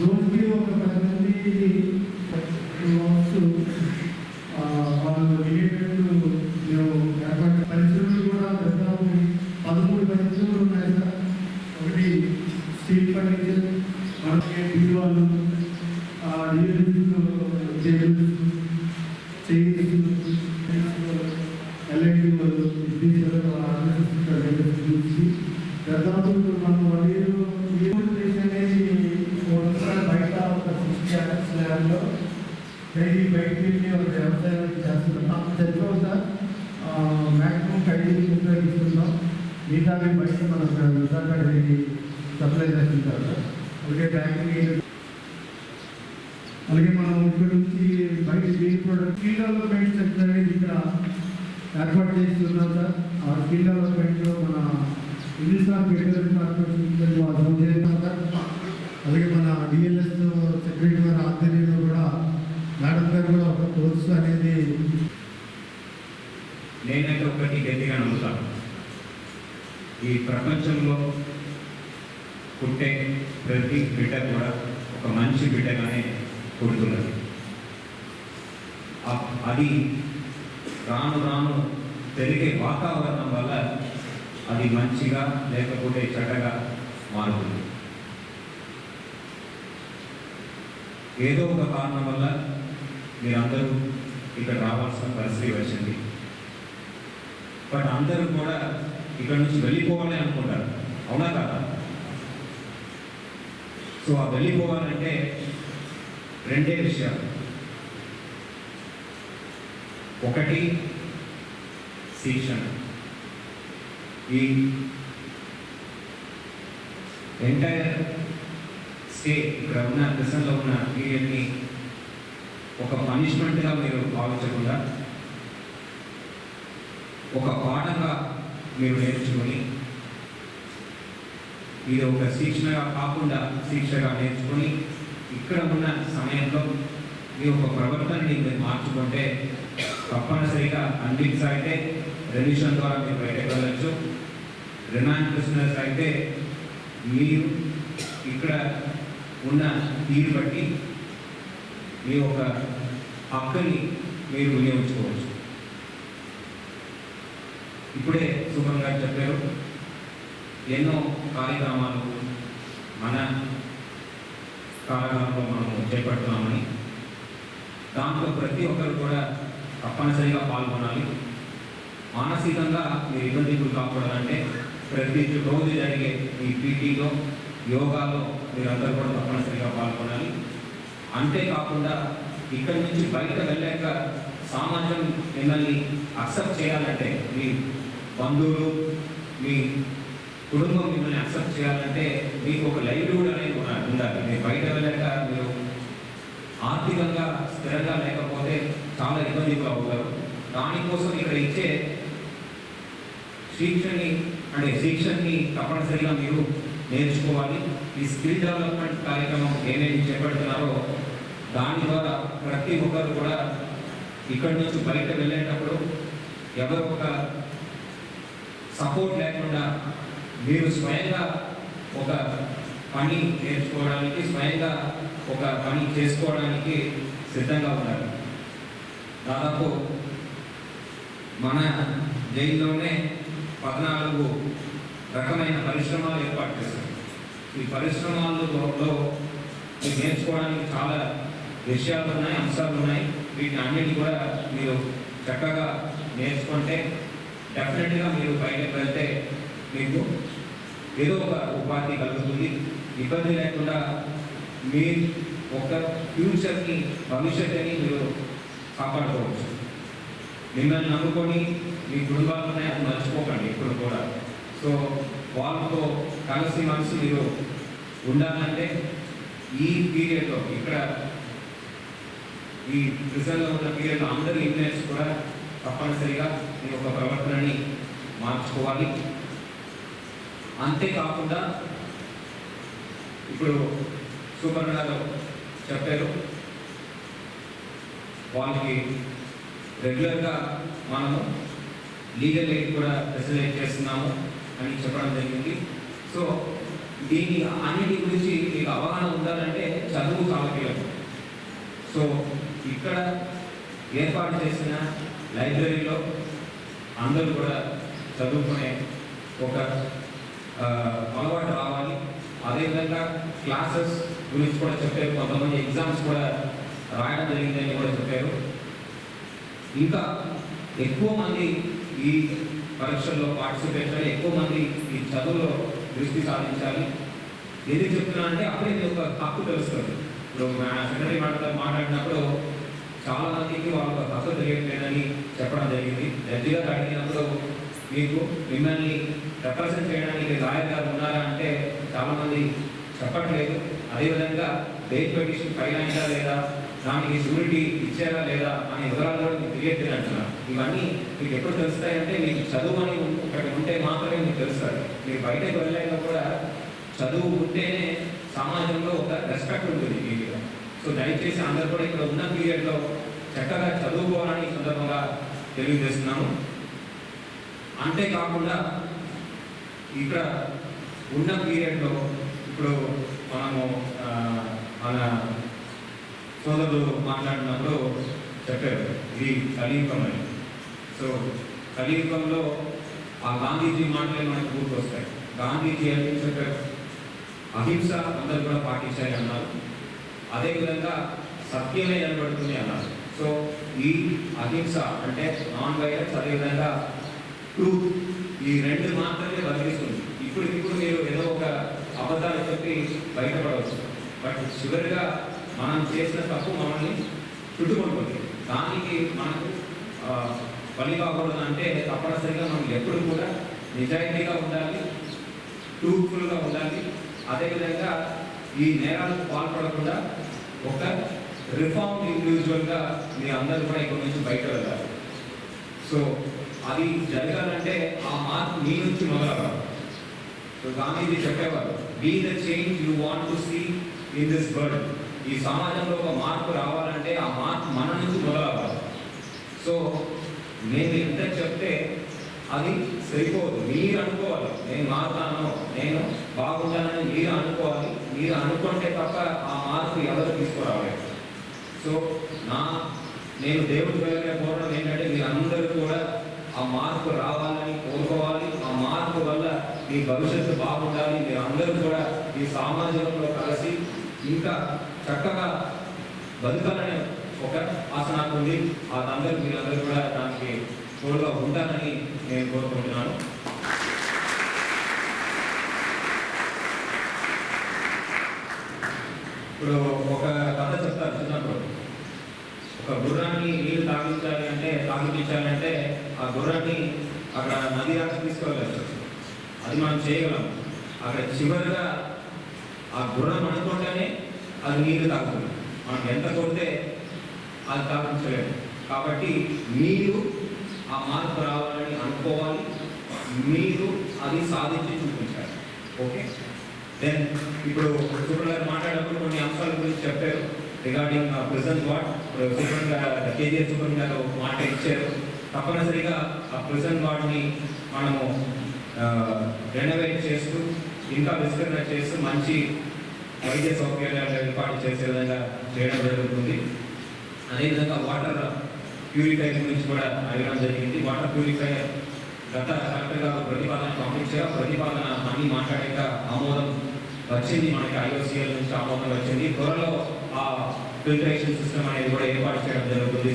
రోజుకి ఒక 10 మంది వాళ్ళు రిలేటెడ్ మేము ఏర్పాటు పరిశ్రమలు కూడా దాదాపు 13 పరిశ్రమలు ఉన్నాయి సార్. ఒకటి స్టీల్ ఫర్నిచర్, మనకి బీరువాలు, ఎల్ఐడి వాళ్ళు దాదాపు మనం అనేది బయట ఒక 60 acres ల్యాండ్లో డైలీ బయటకి వెళ్ళి ఒక వ్యవసాయం చేస్తున్నాం. సరిపోవు సార్, మ్యాక్సిమం 5 ఉపయోగిస్తున్నాం. మిగతా బయట మన విశాఖ డైలీ సప్లై చేస్తుంటారు సార్. అలాగే బ్యాంకింగ్, అలాగే మనం ఇక్కడ నుంచి బయట స్కిల్ డెవలప్మెంట్ సెక్టర్ అనేది ఇక్కడ ఏర్పాటు చేస్తున్నాం సార్. ఆ స్కిల్ డెవలప్మెంట్లో మన హిందుస్థాన్ ఫెడరల్ కార్పొరేషన్ చేస్తాం సార్. అలాగే మన డిఎల్ఎస్ సెక్రటరీ గారి ఆధ్వర్యంలో కూడా మేడం గారు కూడా ఒక కోర్సు అనేది నేనైతే ఒకటి గట్టిగా నమ్ముతాను, ఈ ప్రపంచంలో పుట్టే ప్రతి బిడ్డ కూడా ఒక మంచి బిడ్డగానే పుడుతున్నది. అది రాను రాను పెరిగే వాతావరణం వల్ల అది మంచిగా లేకపోతే చెడ్డగా మారుతుంది. ఏదో ఒక కారణం వల్ల మీరందరూ ఇక్కడ రావాల్సిన పరిస్థితి వచ్చింది. బట్ అందరూ కూడా ఇక్కడ నుంచి వెళ్ళిపోవాలని అనుకుంటారు, అవునా కదా? సో ఆ వెళ్ళిపోవాలంటే రెండే విషయాలు. ఒకటి శిక్షణ. ఈ ఎంటైర్ స్టేట్ ఇక్కడ ఉన్న దేశంలో ఉన్న పీరియడ్ని ఒక పనిష్మెంట్గా మీరు భావించకుండా ఒక పాఠంగా మీరు నేర్చుకొని, ఇది ఒక శిక్షణగా కాకుండా శిక్షగా నేర్చుకొని ఇక్కడ ఉన్న సమయంలో మీ ఒక ప్రవర్తనని మీరు మార్చుకుంటే తప్పనిసరిగా అన్విక్స్ అయితే రెవిషన్ ద్వారా మీరు బయటకు వెళ్ళచ్చు. రిమాండ్ ప్రిజనర్స్ అయితే మీరు ఇక్కడ ఉన్న తీరు బట్టి మీ ఒక హక్కుని మీరు వినియోగించుకోవచ్చు. ఇప్పుడే సుమన్ గారు చెప్పారు, ఎన్నో కార్యక్రమాలు మన కాలకాలంలో మనము చేపడుతున్నామని. దాంట్లో ప్రతి ఒక్కరు కూడా తప్పనిసరిగా పాల్గొనాలి. మానసికంగా మీరు ఇబ్బందులు కాకూడదంటే ప్రతి రోజు జరిగే ఈ పీటీలో, యోగాలో మీరందరూ కూడా తప్పనిసరిగా పాల్గొనాలి. అంతేకాకుండా ఇక్కడి నుంచి బయట వెళ్ళాక సమాజం మిమ్మల్ని అక్సెప్ట్ చేయాలంటే, మీ బంధువులు, మీ కుటుంబం మిమ్మల్ని అక్సెప్ట్ చేయాలంటే మీకు ఒక లైవ్లీహుడ్ అనేది ఉండాలి. మీరు బయట వెళ్ళాక మీరు ఆర్థికంగా స్థిరంగా లేకపోతే చాలా ఇబ్బందులు అవుతారు. దానికోసం ఇక్కడ ఇచ్చే శిక్షణని తప్పనిసరిగా మీరు నేర్చుకోవాలి. ఈ స్కిల్ డెవలప్మెంట్ కార్యక్రమం ఏమేమి చేపడుతున్నారో దాని ద్వారా ప్రతి ఒక్కరు కూడా ఇక్కడి నుంచి బయట వెళ్ళేటప్పుడు ఎవరు ఒక సపోర్ట్ లేకుండా మీరు స్వయంగా ఒక పని నేర్చుకోవడానికి, స్వయంగా ఒక పని చేసుకోవడానికి సిద్ధంగా ఉన్నారు. దాదాపు మన జైల్లోనే 14 రకమైన పరిశ్రమలు ఏర్పాటు చేస్తారు. ఈ పరిశ్రమలలో మీరు నేర్చుకోవడానికి చాలా విషయాలు ఉన్నాయి, అంశాలు ఉన్నాయి. వీటిని అన్నిటి కూడా మీరు చక్కగా నేర్చుకుంటే డెఫినెట్గా మీరు బయటకు వెళ్తే మీకు ఏదో ఒక ఉపాధి కలుగుతుంది. ఇబ్బంది లేకుండా మీ ఒక ఫ్యూచర్ని, భవిష్యత్తుని మీరు కాపాడుకోవచ్చు. మిమ్మల్ని నమ్ముకొని మీ కుటుంబాలనే అది మర్చిపోకండి ఇప్పుడు కూడా. సో వాళ్ళతో కలిసి మనసు మీరు ఉండాలంటే ఈ పీరియడ్లో, ఇక్కడ ఈ ప్రిజన్లో ఉన్న పీరియడ్లో అందరూ ఇంజనీర్స్ కూడా తప్పనిసరిగా మీ యొక్క ప్రవర్తనని మార్చుకోవాలి. అంతేకాకుండా ఇప్పుడు సూపర్ గారు చెప్పారు, వాళ్ళకి రెగ్యులర్గా మనము లీగల్ ఎయిడ్ కూడా ఫెసిలిటేట్ చేస్తున్నాము అని చెప్పడం జరిగింది. సో దీని అన్నిటి గురించి మీకు అవగాహన ఉండాలంటే చదువు చాలా కీలకం. సో ఇక్కడ ఏర్పాటు చేసిన లైబ్రరీలో అందరూ కూడా చదువుకునే ఒక అలవాటు రావాలి. అదేవిధంగా క్లాసెస్ గురించి కూడా చెప్పారు, కొంతమంది ఎగ్జామ్స్ కూడా రాయడం జరిగిందని కూడా చెప్పారు. ఇంకా ఎక్కువ మంది ఈ పరీక్షల్లో పార్టిసిపేట్ చేయాలి, ఎక్కువ మంది ఈ చదువులో దృష్టి సాధించాలి. ఎందుకు చెప్తున్నానంటే అప్పుడే మీ ఒక హక్కు తెలుస్తుంది. ఇప్పుడు సెక్రటరీ మాట్లాడినప్పుడు చాలా మందికి వాళ్ళ హక్కు తెలియట్లేదని చెప్పడం జరిగింది. జడ్జి గారు అడిగినప్పుడు మీకు మిమ్మల్ని రిప్రజెంట్ చేయడానికి లాయర్ గారు ఉన్నారా అంటే చాలామంది చెప్పట్లేదు. అదేవిధంగా బెయిల్ పిటిషన్ ఫైల్ అయిందా లేదా, దానికి షూరిటీ ఇచ్చారా లేదా అనే వివరాలు కూడా మీకు తెలియట్లేదు అంటున్నారు. ఇవన్నీ మీకు ఎప్పుడు తెలుస్తాయంటే మీకు చదువు అని ఒకటి ఉంటే మాత్రమే మీకు తెలుస్తుంది. మీరు బయటకు వెళ్ళలేక కూడా చదువు ఉంటేనే సమాజంలో ఒక రెస్పెక్ట్ ఉంటుంది మీకు. సో దయచేసి అందరూ కూడా ఇక్కడ ఉన్న పీరియడ్లో చక్కగా చదువుకోవాలని ఈ సందర్భంగా తెలియజేస్తున్నాను. అంతేకాకుండా ఇక్కడ ఉన్న పీరియడ్లో ఇప్పుడు మనము మన సోదరులు మాట్లాడినప్పుడు చెప్పారు ఇది కలియుగం అని. సో కలియుగంలో ఆ గాంధీజీ మాటలే మనకు గుర్తొస్తాయి. గాంధీజీ ఏం చెప్పారు? అహింస అందరూ కూడా పాటించాలి అన్నారు. అదేవిధంగా సత్యమే నిలబడుతుంది అన్నారు. సో ఈ అహింస అంటే నాన్ వైలెన్స్, అదేవిధంగా ట్రూత్, ఈ రెండు మాత్రమే బదిలిస్తుంది. ఇప్పుడు మీరు ఏదో ఒక అబద్ధాలు చెప్పి బయటపడవచ్చు, బట్ చివరిగా మనం చేసిన తప్పు మనల్ని చుట్టుకుంటుంది. దానికి మనకు పని కాకూడదు అంటే తప్పనిసరిగా మనం ఎప్పుడు కూడా నిజాయితీగా ఉండాలి, ట్రూత్ఫుల్గా ఉండాలి. అదేవిధంగా ఈ నేరాలకు పాల్పడకుండా ఒక రిఫార్మ్ ఇండివిజువల్గా మీరు అందరూ కూడా ఇక్కడ నుంచి బయట వెళ్ళాలి. సో అది జరగాలంటే ఆ మార్పు మీ నుంచి మొదలవ్వాలి. సో గాంధీజీ చెప్పేవారు, be the change you want to see in this world. ఈ సమాజంలో ఒక మార్పు రావాలంటే ఆ మార్పు మన నుంచి మొదలవ్వాలి. సో నేను ఎంత చెప్తే అది సరిపోదు, మీరు అనుకోవాలి. నేను మారుతాను, నేను బాగుంటానని మీరు అనుకోవాలి. మీరు అనుకుంటే తప్ప ఆ మార్పు ఎవరు తీసుకురావాలి. సో నేను దేవుడి దగ్గర కోరడం ఏంటంటే మీరు అందరూ కూడా ఆ మార్పు రావాలని కోరుకోవాలి. ఆ మార్పు వల్ల మీ భవిష్యత్తు బాగుండాలి. మీరు అందరూ కూడా ఈ సమాజంలో కలిసి ఇంకా చక్కగా బతకాలనే ఒక ఆశ నాకు ఉంది. అదందరూ మీరందరూ కూడా దానికి తోడుగా ఉంటారని నేను కోరుకుంటున్నాను. ఇప్పుడు ఒక కథ చెప్తారు. చిన్నప్పుడు ఒక గుర్రాన్ని నీళ్ళు తాగించాలంటే ఆ గుర్రాన్ని అక్కడ నది దాకా తీసుకెళ్ళచ్చు. అది మనం చేయగలం. అక్కడ చివరిగా ఆ గుర్రం అనుకుంటేనే అది నీళ్ళు తాగుతుంది. మనం ఎంత కొడితే అది తాగించలేదు. కాబట్టి మీరు ఆ మార్పు రావాలని అనుకోవాలి, మీరు అది సాధించి చూపించాలి. ఓకే, దెన్ ఇప్పుడు సూపర్ గారు మాట్లాడినప్పుడు కొన్ని అంశాల గురించి చెప్పారు రిగార్డింగ్ ప్రిజన్ వార్డ్. సూపర్ గారు కేజీఆర్ సూపర్ గారు మాట ఇచ్చారు. తప్పనిసరిగా ఆ ప్రిజన్ వార్డ్ని మనము రెనోవేట్ చేస్తూ ఇంకా విస్తరణ చేస్తూ మంచి వైద్య సౌకర్యాలు ఏర్పాటు చేసే విధంగా చేయడం జరుగుతుంది. అదేవిధంగా వాటర్ ప్యూరిఫైర్ గురించి కూడా అడగడం జరిగింది. వాటర్ ప్యూరిఫైర్ గత కలెక్టర్ గారు ప్రతిపాదన పంపించారు. ప్రతిపాదన అన్ని మాట్లాడాక ఆమోదం వచ్చింది. మనకి ఐఓసిఎల్ నుంచి ఆమోదం వచ్చింది. త్వరలో ఆ ఫిల్టరేషన్ సిస్టమ్ అనేది కూడా ఏర్పాటు చేయడం జరుగుతుంది.